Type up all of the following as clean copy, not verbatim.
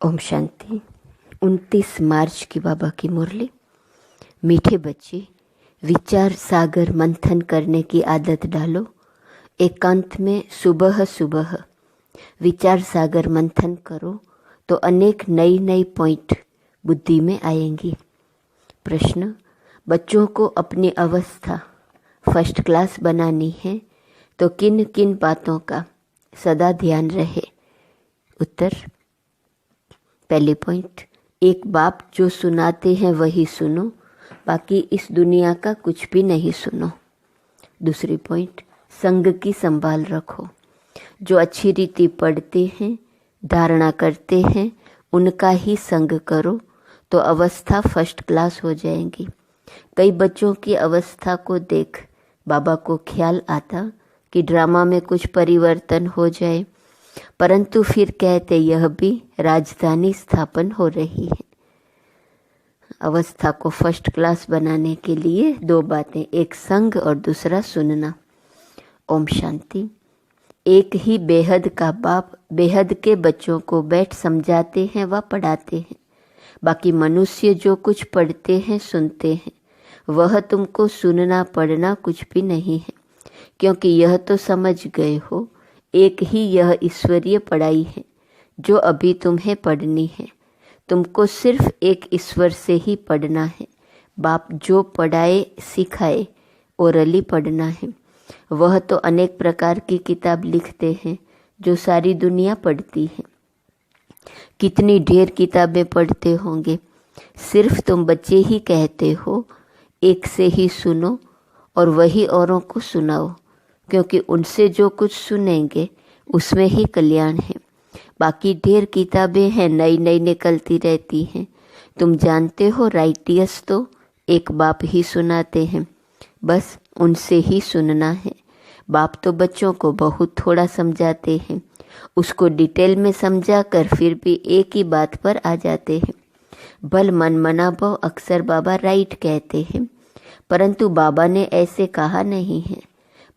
ओम शांति। 29 मार्च की बाबा की मुरली। मीठे बच्चे, विचार सागर मंथन करने की आदत डालो। एकांत में सुबह सुबह विचार सागर मंथन करो तो अनेक नई नई पॉइंट बुद्धि में आएंगी। प्रश्न: बच्चों को अपनी अवस्था फर्स्ट क्लास बनानी है तो किन किन बातों का सदा ध्यान रहे? उत्तर: पहले पॉइंट, एक बाप जो सुनाते हैं वही सुनो, बाकी इस दुनिया का कुछ भी नहीं सुनो। दूसरी पॉइंट, संग की संभाल रखो। जो अच्छी रीति पढ़ते हैं, धारणा करते हैं, उनका ही संग करो तो अवस्था फर्स्ट क्लास हो जाएंगी। कई बच्चों की अवस्था को देख बाबा को ख्याल आता कि ड्रामा में कुछ परिवर्तन हो जाए, परंतु फिर कहते यह भी राजधानी स्थापन हो रही है। अवस्था को फर्स्ट क्लास बनाने के लिए दो बातें, एक संग और दूसरा सुनना। ओम शांति। एक ही बेहद का बाप बेहद के बच्चों को बैठ समझाते हैं व पढ़ाते हैं। बाकी मनुष्य जो कुछ पढ़ते हैं सुनते हैं वह तुमको सुनना पढ़ना कुछ भी नहीं है, क्योंकि यह तो समझ गए हो एक ही यह ईश्वरीय पढ़ाई है जो अभी तुम्हें पढ़नी है। तुमको सिर्फ एक ईश्वर से ही पढ़ना है। बाप जो पढ़ाए सिखाए ओरली पढ़ना है। वह तो अनेक प्रकार की किताब लिखते हैं जो सारी दुनिया पढ़ती है। कितनी ढेर किताबें पढ़ते होंगे, सिर्फ तुम बच्चे ही कहते हो एक से ही सुनो और वही औरों को सुनाओ, क्योंकि उनसे जो कुछ सुनेंगे उसमें ही कल्याण है। बाकी ढेर किताबें हैं, नई नई निकलती रहती हैं। तुम जानते हो राइटियस तो एक बाप ही सुनाते हैं, बस उनसे ही सुनना है। बाप तो बच्चों को बहुत थोड़ा समझाते हैं, उसको डिटेल में समझा कर फिर भी एक ही बात पर आ जाते हैं। भल मन मना भाव अक्सर बाबा राइट कहते हैं, परंतु बाबा ने ऐसे कहा नहीं है।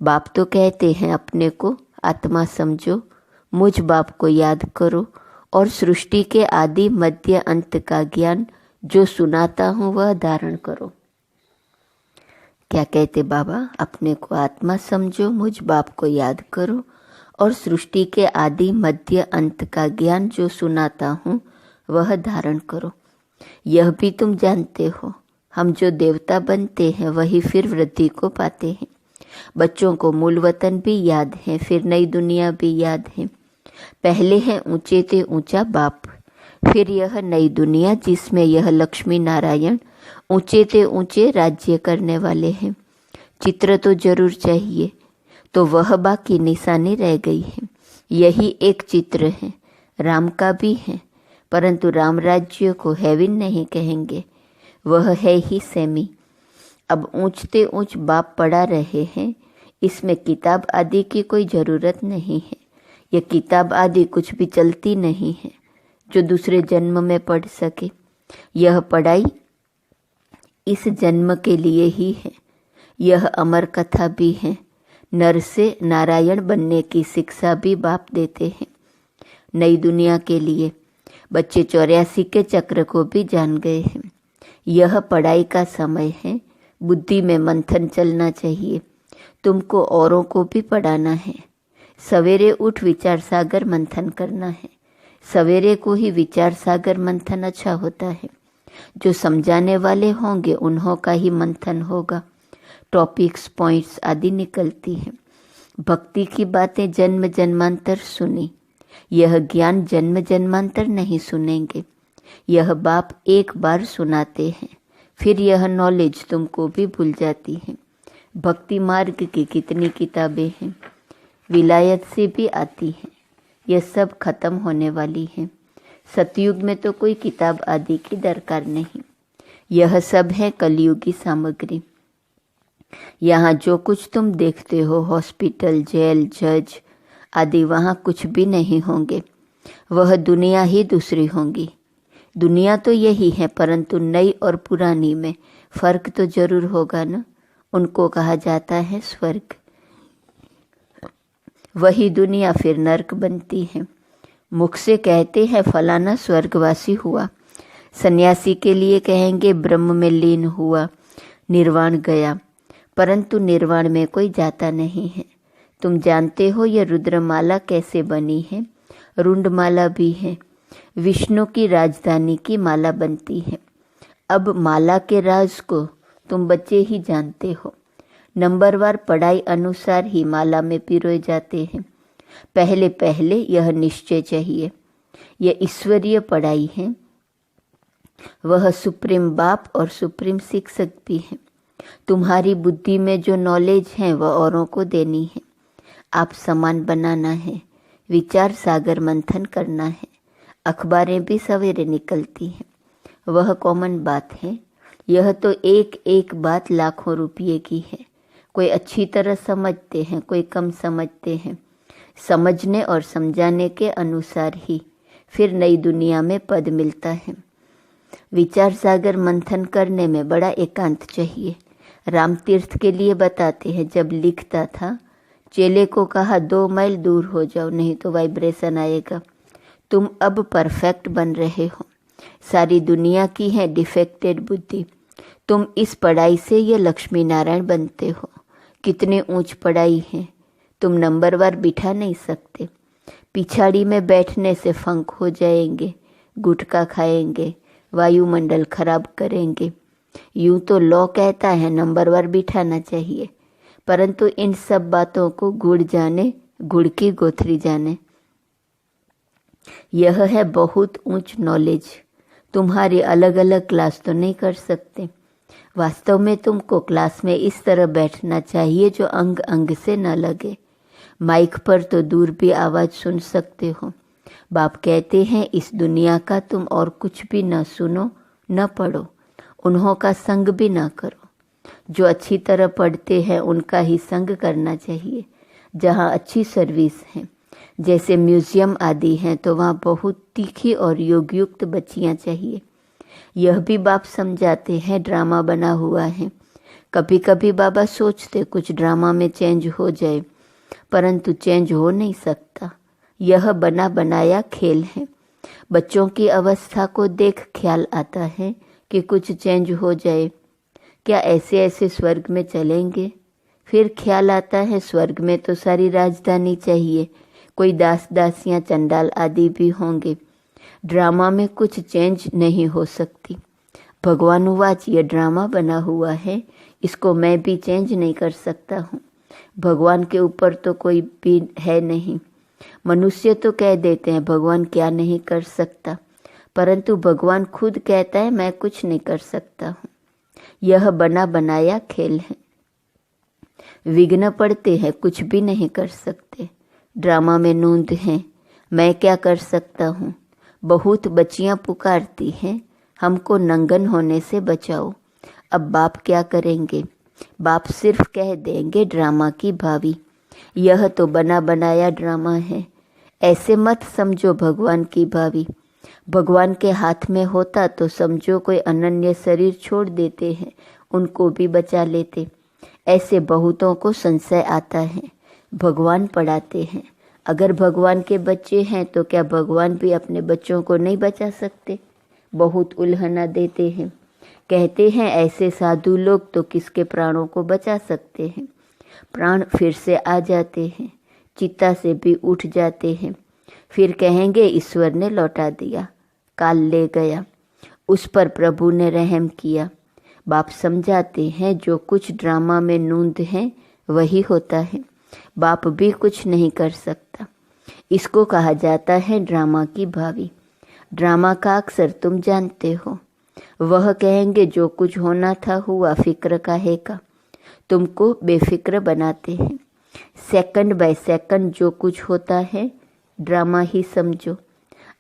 बाप तो कहते हैं अपने को आत्मा समझो, मुझ बाप को याद करो और सृष्टि के आदि मध्य अंत का ज्ञान जो सुनाता हूँ वह धारण करो। क्या कहते बाबा? अपने को आत्मा समझो, मुझ बाप को याद करो और सृष्टि के आदि मध्य अंत का ज्ञान जो सुनाता हूँ वह धारण करो। यह भी तुम जानते हो, हम जो देवता बनते हैं वही फिर वृद्धि को पाते हैं। बच्चों को मूल वतन भी याद है, फिर नई दुनिया भी याद है। पहले है ऊंचे ते ऊंचा बाप, फिर यह नई दुनिया जिसमें यह लक्ष्मी नारायण ऊंचे ते ऊंचे राज्य करने वाले हैं। चित्र तो जरूर चाहिए, तो वह बाकी निशानी रह गई है। यही एक चित्र है, राम का भी है, परंतु राम राज्य को हेवन नहीं कहेंगे, वह है ही सेमी। अब ऊंचते ऊंच बाप पढ़ा रहे हैं, इसमें किताब आदि की कोई ज़रूरत नहीं है। यह किताब आदि कुछ भी चलती नहीं है जो दूसरे जन्म में पढ़ सके। यह पढ़ाई इस जन्म के लिए ही है। यह अमर कथा भी है। नर से नारायण बनने की शिक्षा भी बाप देते हैं नई दुनिया के लिए। बच्चे 84 के चक्र को भी जान गए हैं। यह पढ़ाई का समय है, बुद्धि में मंथन चलना चाहिए। तुमको औरों को भी पढ़ाना है। सवेरे उठ विचार सागर मंथन करना है। सवेरे को ही विचार सागर मंथन अच्छा होता है। जो समझाने वाले होंगे उन्हों का ही मंथन होगा। टॉपिक्स पॉइंट्स आदि निकलती हैं। भक्ति की बातें जन्म जन्मांतर सुनी, यह ज्ञान जन्म जन्मांतर नहीं सुनेंगे। यह बाप एक बार सुनाते हैं, फिर यह नॉलेज तुमको भी भूल जाती है। भक्ति मार्ग की कितनी किताबें हैं, विलायत से भी आती हैं, यह सब खत्म होने वाली है। सतयुग में तो कोई किताब आदि की दरकार नहीं। यह सब है कलयुगी सामग्री। यहाँ जो कुछ तुम देखते हो, हॉस्पिटल, जेल, जज आदि, वहाँ कुछ भी नहीं होंगे। वह दुनिया ही दूसरी होंगी। दुनिया तो यही है, परंतु नई और पुरानी में फर्क तो जरूर होगा ना। उनको कहा जाता है स्वर्ग। वही दुनिया फिर नर्क बनती है। मुख से कहते हैं फलाना स्वर्गवासी हुआ, सन्यासी के लिए कहेंगे ब्रह्म में लीन हुआ, निर्वाण गया, परंतु निर्वाण में कोई जाता नहीं है। तुम जानते हो यह रुद्रमाला कैसे बनी है? रुंडमाला भी है, विष्णु की राजधानी की माला बनती है। अब माला के राज को तुम बच्चे ही जानते हो। नंबरवार पढ़ाई अनुसार ही माला में पिरोए जाते हैं। पहले पहले यह निश्चय चाहिए, यह ईश्वरीय पढ़ाई है। वह सुप्रीम बाप और सुप्रीम शिक्षक भी है। तुम्हारी बुद्धि में जो नॉलेज है वह औरों को देनी है। आप समान बनाना है, विचार सागर मंथन करना है। अखबारें भी सवेरे निकलती हैं, वह कॉमन बात है। यह तो एक एक बात लाखों रुपये की है। कोई अच्छी तरह समझते हैं, कोई कम समझते हैं। समझने और समझाने के अनुसार ही फिर नई दुनिया में पद मिलता है। विचार सागर मंथन करने में बड़ा एकांत चाहिए। राम तीर्थ के लिए बताते हैं, जब लिखता था चेले को कहा 2 मील दूर हो जाओ नहीं तो वाइब्रेशन आएगा। तुम अब परफेक्ट बन रहे हो। सारी दुनिया की है डिफेक्टेड बुद्धि। तुम इस पढ़ाई से ये लक्ष्मी नारायण बनते हो। कितने ऊंच पढ़ाई है, तुम नंबरवार बिठा नहीं सकते। पिछाड़ी में बैठने से फंक हो जाएंगे, गुटखा खाएंगे, वायुमंडल खराब करेंगे। यूं तो लॉ कहता है नंबरवार बिठाना चाहिए, परंतु इन सब बातों को गुड़ जाने, गुड़ की गोथरी जाने। यह है बहुत ऊंच नॉलेज। तुम्हारी अलग अलग क्लास तो नहीं कर सकते। वास्तव में तुमको क्लास में इस तरह बैठना चाहिए जो अंग अंग से न लगे। माइक पर तो दूर भी आवाज़ सुन सकते हो। बाप कहते हैं इस दुनिया का तुम और कुछ भी न सुनो न पढ़ो, उन्हों का संग भी न करो। जो अच्छी तरह पढ़ते हैं उनका ही संग करना चाहिए। जहाँ अच्छी सर्विस है, जैसे म्यूजियम आदि हैं, तो वहाँ बहुत तीखी और योगयुक्त बच्चियाँ चाहिए। यह भी बाप समझाते हैं ड्रामा बना हुआ है। कभी कभी बाबा सोचते कुछ ड्रामा में चेंज हो जाए, परंतु चेंज हो नहीं सकता। यह बना बनाया खेल है। बच्चों की अवस्था को देख ख्याल आता है कि कुछ चेंज हो जाए, क्या ऐसे ऐसे स्वर्ग में चलेंगे? फिर ख्याल आता है स्वर्ग में तो सारी राजधानी चाहिए, कोई दास दासियाँ चंडाल आदि भी होंगे। ड्रामा में कुछ चेंज नहीं हो सकती। भगवान उवाच, ये ड्रामा बना हुआ है, इसको मैं भी चेंज नहीं कर सकता हूँ। भगवान के ऊपर तो कोई भी है नहीं। मनुष्य तो कह देते हैं भगवान क्या नहीं कर सकता, परंतु भगवान खुद कहता है मैं कुछ नहीं कर सकता हूँ। यह बना बनाया खेल है। विघ्न पड़ते हैं, कुछ भी नहीं कर सकते। ड्रामा में नूंद है, मैं क्या कर सकता हूँ। बहुत बच्चियाँ पुकारती हैं हमको नंगन होने से बचाओ। अब बाप क्या करेंगे? बाप सिर्फ कह देंगे ड्रामा की भावी। यह तो बना बनाया ड्रामा है। ऐसे मत समझो भगवान की भावी। भगवान के हाथ में होता तो समझो कोई अनन्य शरीर छोड़ देते हैं, उनको भी बचा लेते। ऐसे बहुतों को संशय आता है। भगवान पढ़ाते हैं, अगर भगवान के बच्चे हैं तो क्या भगवान भी अपने बच्चों को नहीं बचा सकते? बहुत उल्हना देते हैं। कहते हैं ऐसे साधु लोग तो किसके प्राणों को बचा सकते हैं। प्राण फिर से आ जाते हैं, चिता से भी उठ जाते हैं। फिर कहेंगे ईश्वर ने लौटा दिया, काल ले गया, उस पर प्रभु ने रहम किया। बाप समझाते हैं जो कुछ ड्रामा में नूंद है वही होता है। बाप भी कुछ नहीं कर सकता। इसको कहा जाता है ड्रामा की भावी। ड्रामा का अक्सर तुम जानते हो। वह कहेंगे जो कुछ होना था हुआ, फिक्र का है का। तुमको बेफिक्र बनाते हैं। सेकंड बाय सेकंड जो कुछ होता है ड्रामा ही समझो।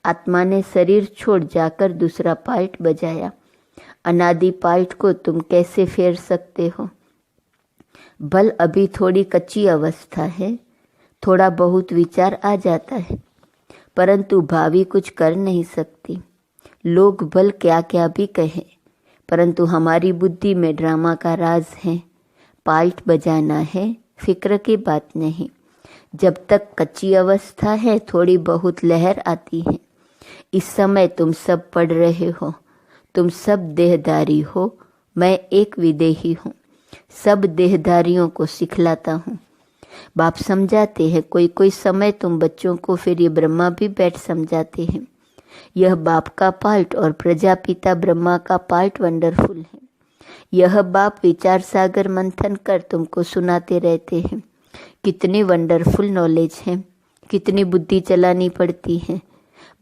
आत्मा ने शरीर छोड़ जाकर दूसरा पार्ट बजाया। अनादि पार्ट को तुम कैसे फेर सकते हो? बल अभी थोड़ी कच्ची अवस्था है, थोड़ा बहुत विचार आ जाता है, परंतु भावी कुछ कर नहीं सकती। लोग भल क्या क्या भी कहें, परंतु हमारी बुद्धि में ड्रामा का राज है। पार्ट बजाना है, फिक्र की बात नहीं। जब तक कच्ची अवस्था है थोड़ी बहुत लहर आती है। इस समय तुम सब पढ़ रहे हो, तुम सब देहधारी हो, मैं एक विदेही हूँ, सब देहधारियों को सिखलाता हूँ। बाप समझाते हैं, कोई कोई समय तुम बच्चों को फिर ये ब्रह्मा भी बैठ समझाते हैं। यह बाप का पार्ट और प्रजापिता ब्रह्मा का पार्ट वंडरफुल है। यह बाप विचार सागर मंथन कर तुमको सुनाते रहते हैं। कितनी वंडरफुल नॉलेज है, कितनी बुद्धि चलानी पड़ती है।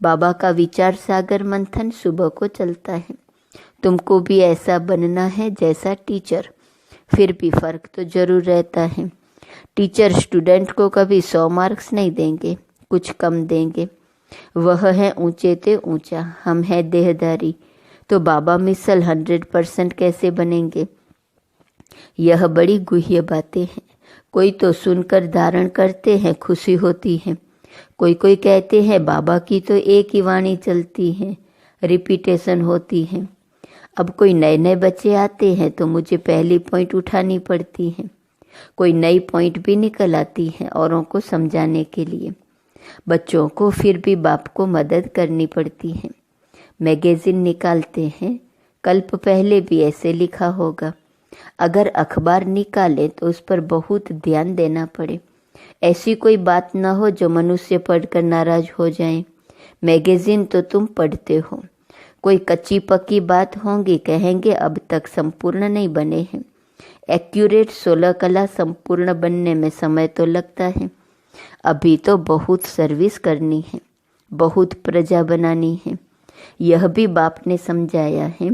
बाबा का विचार सागर मंथन सुबह को चलता है। तुमको भी ऐसा बनना है जैसा टीचर। फिर भी फर्क तो जरूर रहता है। टीचर स्टूडेंट को कभी 100 मार्क्स नहीं देंगे, कुछ कम देंगे। वह है ऊंचे ते ऊंचा, हम है देहधारी, तो बाबा मिसल 100% कैसे बनेंगे? यह बड़ी गुह्य बातें हैं। कोई तो सुनकर धारण करते हैं, खुशी होती है। कोई कोई कहते हैं बाबा की तो एक ही वाणी चलती है, रिपीटेशन होती है। अब कोई नए नए बच्चे आते हैं तो मुझे पहली पॉइंट उठानी पड़ती है। कोई नई पॉइंट भी निकल आती है औरों को समझाने के लिए। बच्चों को फिर भी बाप को मदद करनी पड़ती है। मैगजीन निकालते हैं, कल्प पहले भी ऐसे लिखा होगा। अगर अखबार निकाले तो उस पर बहुत ध्यान देना पड़े। ऐसी कोई बात ना हो जो मनुष्य पढ़कर नाराज हो जाए। मैगजीन तो तुम पढ़ते हो। कोई कच्ची पक्की बात होंगी, कहेंगे अब तक संपूर्ण नहीं बने हैं। एक्यूरेट 16 कला संपूर्ण बनने में समय तो लगता है। अभी तो बहुत सर्विस करनी है, बहुत प्रजा बनानी है। यह भी बाप ने समझाया है।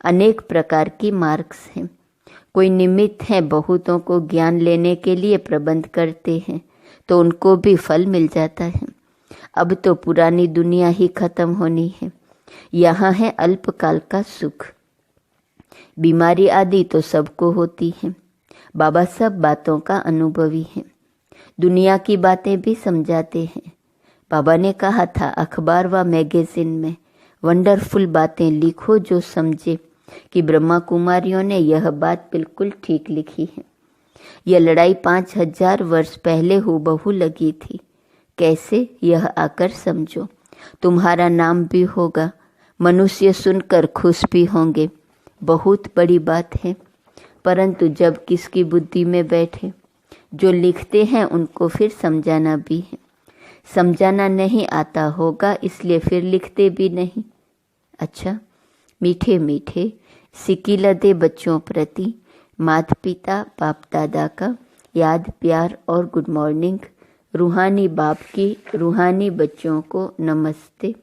अनेक प्रकार की मार्क्स हैं। कोई निमित्त है, बहुतों को ज्ञान लेने के लिए प्रबंध करते हैं तो उनको भी फल मिल जाता है। अब तो पुरानी दुनिया ही खत्म होनी है। यहाँ है अल्पकाल का सुख। बीमारी आदि तो सबको होती है। बाबा सब बातों का अनुभवी है। दुनिया की बातें भी समझाते हैं। बाबा ने कहा था अखबार व मैगजीन में वंडरफुल बातें लिखो जो समझे कि ब्रह्मा कुमारियों ने यह बात बिल्कुल ठीक लिखी है। यह लड़ाई 5000 वर्ष पहले हूबहू लगी थी। कैसे, यह आकर समझो। तुम्हारा नाम भी होगा, मनुष्य सुनकर खुश भी होंगे। बहुत बड़ी बात है। परंतु जब किसकी बुद्धि में बैठे, जो लिखते हैं उनको फिर समझाना भी है। समझाना नहीं आता होगा इसलिए फिर लिखते भी नहीं। अच्छा, मीठे मीठे सिकिलदे बच्चों प्रति माता पिता बाप दादा का याद प्यार और गुड मॉर्निंग। रूहानी बाप की रूहानी बच्चों को नमस्ते।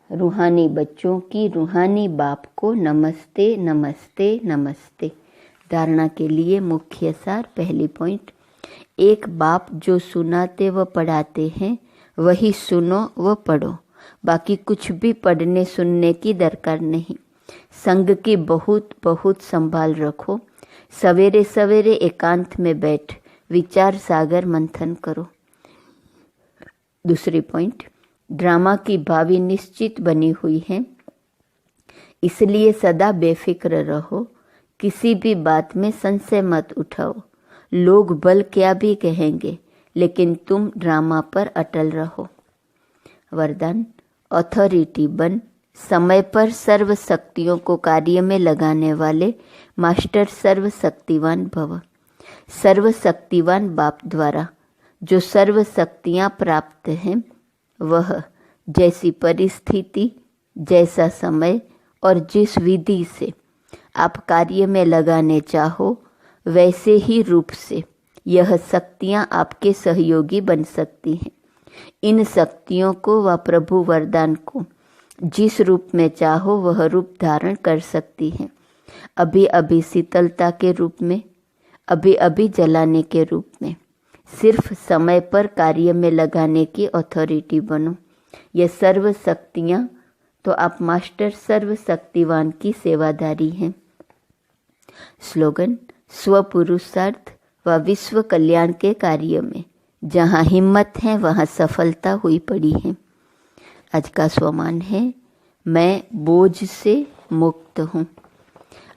रूहानी बच्चों की रूहानी बाप को नमस्ते नमस्ते नमस्ते। धारणा के लिए मुख्य सार। पहली पॉइंट, एक बाप जो सुनाते व पढ़ाते हैं वही सुनो व पढ़ो। बाकी कुछ भी पढ़ने सुनने की दरकार नहीं। संग की बहुत बहुत संभाल रखो। सवेरे सवेरे एकांत में बैठ विचार सागर मंथन करो। दूसरी पॉइंट, ड्रामा की भावी निश्चित बनी हुई है, इसलिए सदा बेफिक्र रहो। किसी भी बात में संशय मत उठाओ। लोग भल क्या भी कहेंगे, लेकिन तुम ड्रामा पर अटल रहो। वरदान, अथॉरिटी बन। समय पर सर्व शक्तियों को कार्य में लगाने वाले मास्टर सर्वशक्तिवान भव। सर्वशक्तिवान बाप द्वारा जो सर्व शक्तियाँ प्राप्त हैं, वह जैसी परिस्थिति, जैसा समय और जिस विधि से आप कार्य में लगाने चाहो, वैसे ही रूप से यह शक्तियाँ आपके सहयोगी बन सकती हैं। इन शक्तियों को व प्रभु वरदान को जिस रूप में चाहो वह रूप धारण कर सकती हैं। अभी अभी शीतलता के रूप में, अभी अभी जलाने के रूप में। सिर्फ समय पर कार्य में लगाने की अथॉरिटी बनो। ये सर्व शक्तियाँ तो आप मास्टर सर्वशक्तिवान की सेवादारी हैं। स्लोगन, स्वपुरुषार्थ व विश्व कल्याण के कार्य में जहाँ हिम्मत है वहाँ सफलता हुई पड़ी है। आज का स्वमान है, मैं बोझ से मुक्त हूँ।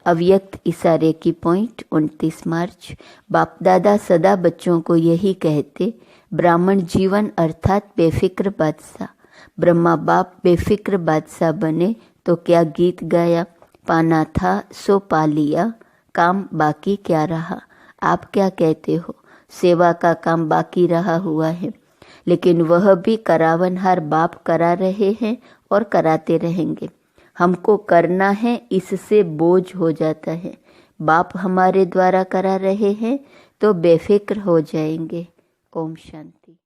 अव्यक्त इशारे की पॉइंट 29 मार्च। बाप दादा सदा बच्चों को यही कहते, ब्राह्मण जीवन अर्थात बेफिक्र बादशाह। ब्रह्मा बाप बेफिक्र बादशाह बने तो क्या गीत गाया, पाना था सो पा लिया, काम बाकी क्या रहा। आप क्या कहते हो, सेवा का काम बाकी रहा हुआ है, लेकिन वह भी करावनहार बाप करा रहे हैं और कराते रहेंगे। हमको करना है, इससे बोझ हो जाता है। बाप हमारे द्वारा करा रहे हैं तो बेफिक्र हो जाएंगे। ओम शांति।